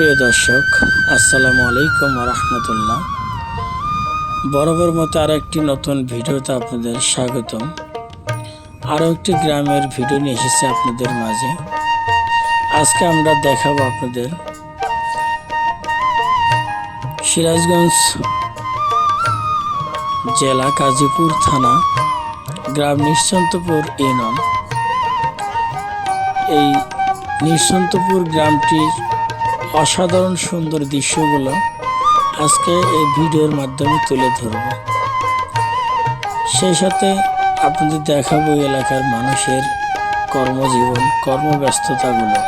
প্রিয় দর্শক, আসসালামু আলাইকুম রহমতুল্লাহ। বরাবর মতো আরও একটি নতুন ভিডিওতে আপনাদের স্বাগতম। আরও একটি গ্রামের ভিডিও নিয়ে এসেছি আপনাদের মাঝে। আজকে আমরা দেখাবো আপনাদের সিরাজগঞ্জ জেলা কাজীপুর থানা, গ্রাম নিশ্চন্তপুর ইউনিয়ন। এই নিশ্চন্তপুর গ্রামটির অসাধারণ সুন্দর দৃশ্যগুলো আজকে এই ভিডিওর মাধ্যমে তুলে ধরব। সেই সাথে আপনাদের দেখাবো এলাকার মানুষের কর্মজীবন, কর্মব্যস্ততাগুলো।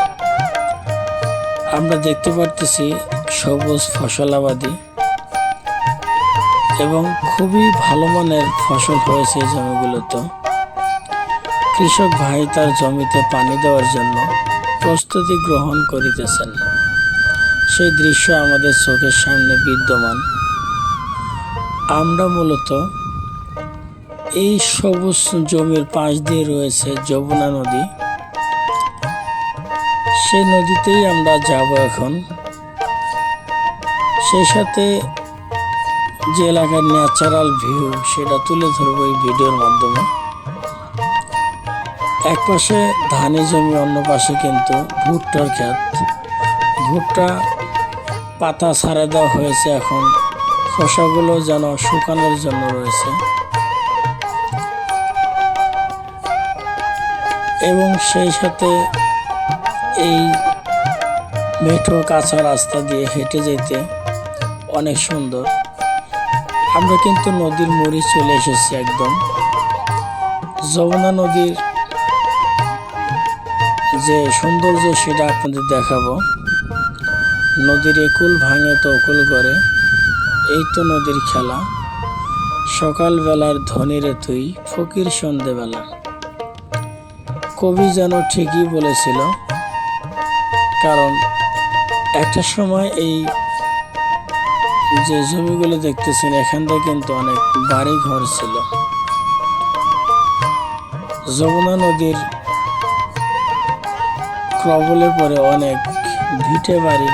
আমরা দেখতে পারতেছি সবুজ ফসলাবাদী এবং খুবই ভালো মানের ফসল হয়েছে এই জমিগুলোতে। কৃষক ভাই তার জমিতে পানি দেওয়ার জন্য প্রস্তুতি গ্রহণ করিতেছেন, সেই দৃশ্য আমাদের চোখের সামনে বিদ্যমান। আমরা মূলত এই সবুজ জমির পাশ দিয়ে রয়েছে যমুনা নদী, সেই নদীতেই আমরা যাব এখন। সেই সাথে যে এলাকার ন্যাচারাল ভিউ সেটা তুলে ধরবো এই ভিডিওর মাধ্যমে। এক পাশে ধানি জমি, অন্য পাশে কিন্তু ভুট্টার ক্ষেত। ভুট্টা পাতা ছাড়া দেওয়া হয়েছে, এখন খোসাগুলো যেন শুকানোর জন্য রয়েছে। এবং সেই সাথে এই মেঠো কাঁচা রাস্তা দিয়ে হেঁটে যেতে অনেক সুন্দর। আমরা কিন্তু নদীর মুড়ি চলে এসেছি একদম। যমুনা নদীর যে সৌন্দর্য সেটা আপনাদের দেখাবো। নদীর একুল ভাঙে তো অকুল করে, এই তো নদীর খেলা। সকালবেলার ধনীরে তুই ফকির সন্ধেবেলা। কবি যেন ঠিকই বলেছিল, কারণ একটা সময় এই যে জমিগুলো দেখতেছেন এখানটা কিন্তু অনেক বাড়ি ঘর ছিল। যমুনা নদীর প্রবলে পরে অনেক ভিটে বাড়ি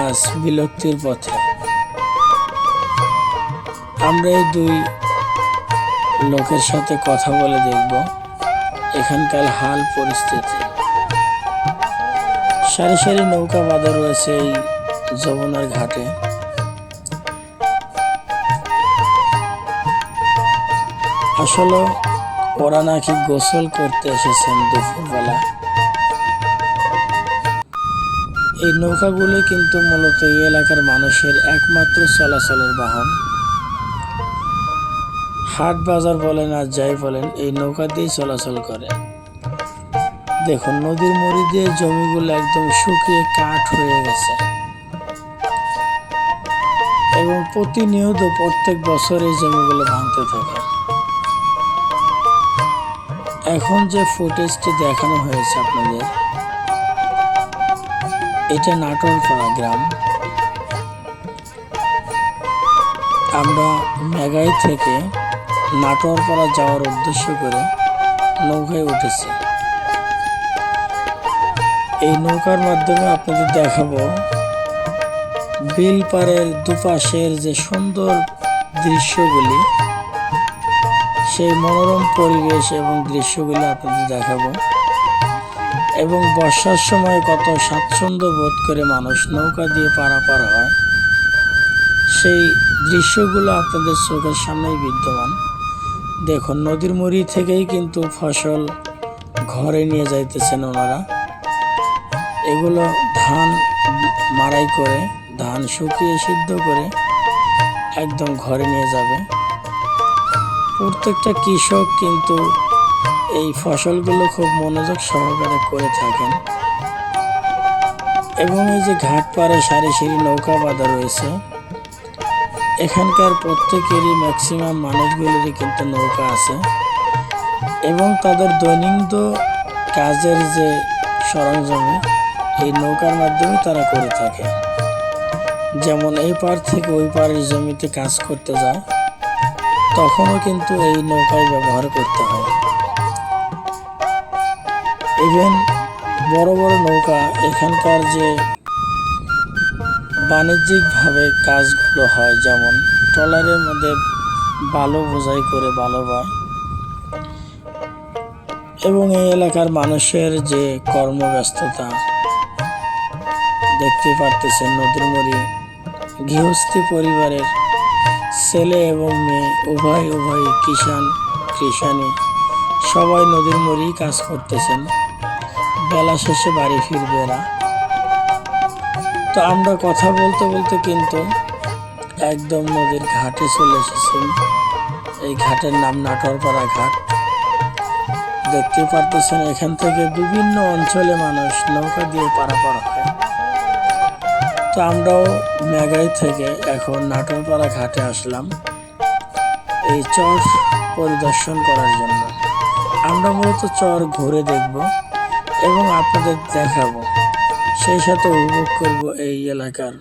আজ বিলুপ্তির পথে। আমরা এই দুই লোকের সাথে কথা বলে দেখব এখানকার হাল পরিস্থিতি। সারি সারি নৌকা বাঁধা রয়েছে এই যমুনার ঘাটে। আসলে ওরা নাকি গোসল করতে এসেছেন দুপুরবেলা। এই নৌকাগুলো কিন্তু মূলত এই এলাকার মানুষের একমাত্র চলাচলের বাহন। হাট বাজার বলেন আর যাই বলেন, এই নৌকা দিয়েই চলাচল করে। দেখুন নদীর মুড়ি দিয়ে জমিগুলো একদম শুকিয়ে কাঠ হয়ে গেছে এবং প্রতিনিয়ত প্রত্যেক বছর এই জমিগুলো ভাঙতে থাকে। এখন যে ফুটেজটি দেখানো হয়েছে আপনাদের, এটা নাটোরপাড়া গ্রাম। আমরা মেঘাই থেকে নাটোরপাড়া যাওয়ার উদ্দেশ্য করে নৌকায় উঠেছি। এই নৌকার মাধ্যমে আপনাদের দেখাবো বিল পাড়ের দুপাশের যে সুন্দর দৃশ্যগুলি, সেই মনোরম পরিবেশ এবং দৃশ্যগুলি আপনাদের দেখাবো। এবং বর্ষার সময় কত স্বাচ্ছন্দ্য বোধ করে মানুষ নৌকা দিয়ে পারাপার হয়, সেই দৃশ্যগুলো আপনাদের চোখের সামনেই বিদ্যমান। দেখুন নদীর মুড়ি থেকেই কিন্তু ফসল ঘরে নিয়ে যাইতেছেন ওনারা। এগুলো ধান মাড়াই করে, ধান শুকিয়ে সিদ্ধ করে একদম ঘরে নিয়ে যাবে। প্রত্যেকটা কৃষক কিন্তু এই ফসলগুলো খুব মনোযোগ সহকারে করে থাকেন। এবং এই যে ঘাট পাড়ে সারি সারি নৌকা বাঁধা রয়েছে, এখানকার প্রত্যেকেরই ম্যাক্সিমাম মানুষগুলোরই কিন্তু নৌকা আছে এবং তাদের দৈনন্দিন কাজের যে সরঞ্জাম এই নৌকার মাধ্যমে তারা করে থাকে। যেমন এই পার থেকে ওই পারের জমিতে কাজ করতে যায়, তখনও কিন্তু এই নৌকায় ব্যবহার করতে হয়। ইভেন বড় বড় নৌকা, এখানকার যে বাণিজ্যিকভাবে কাজগুলো হয়, যেমন ট্রলারের মধ্যে বালু বোঝাই করে বালু বয়। এবং এই এলাকার মানুষের যে কর্মব্যস্ততা দেখতে পারতেছেন, নদীর মরি গৃহস্থী পরিবারের ছেলে এবং মেয়ে উভয় কৃষানি সবাই নদীর মরি কাজ করতেছেন। বেলা শেষে বাড়ি ফিরবে এরা। তো আমরা কথা বলতে বলতে কিন্তু একদম নদীর ঘাটে চলে এসেছেন। এই ঘাটের নাম নাটোরপাড়া ঘাট। দেখতে পারতেছেন এখান থেকে বিভিন্ন অঞ্চলে মানুষ নৌকা দিয়ে পারাপার হয়। তো আমরাও মেঘাই থেকে এখন নাটোরপাড়া ঘাটে আসলাম এই চর পরিদর্শন করার জন্য। আমরা মূলত চর ঘুরে দেখব এবং আপনাদের দেখাবো, সেই সাথে উপভোগ করব এই এলাকার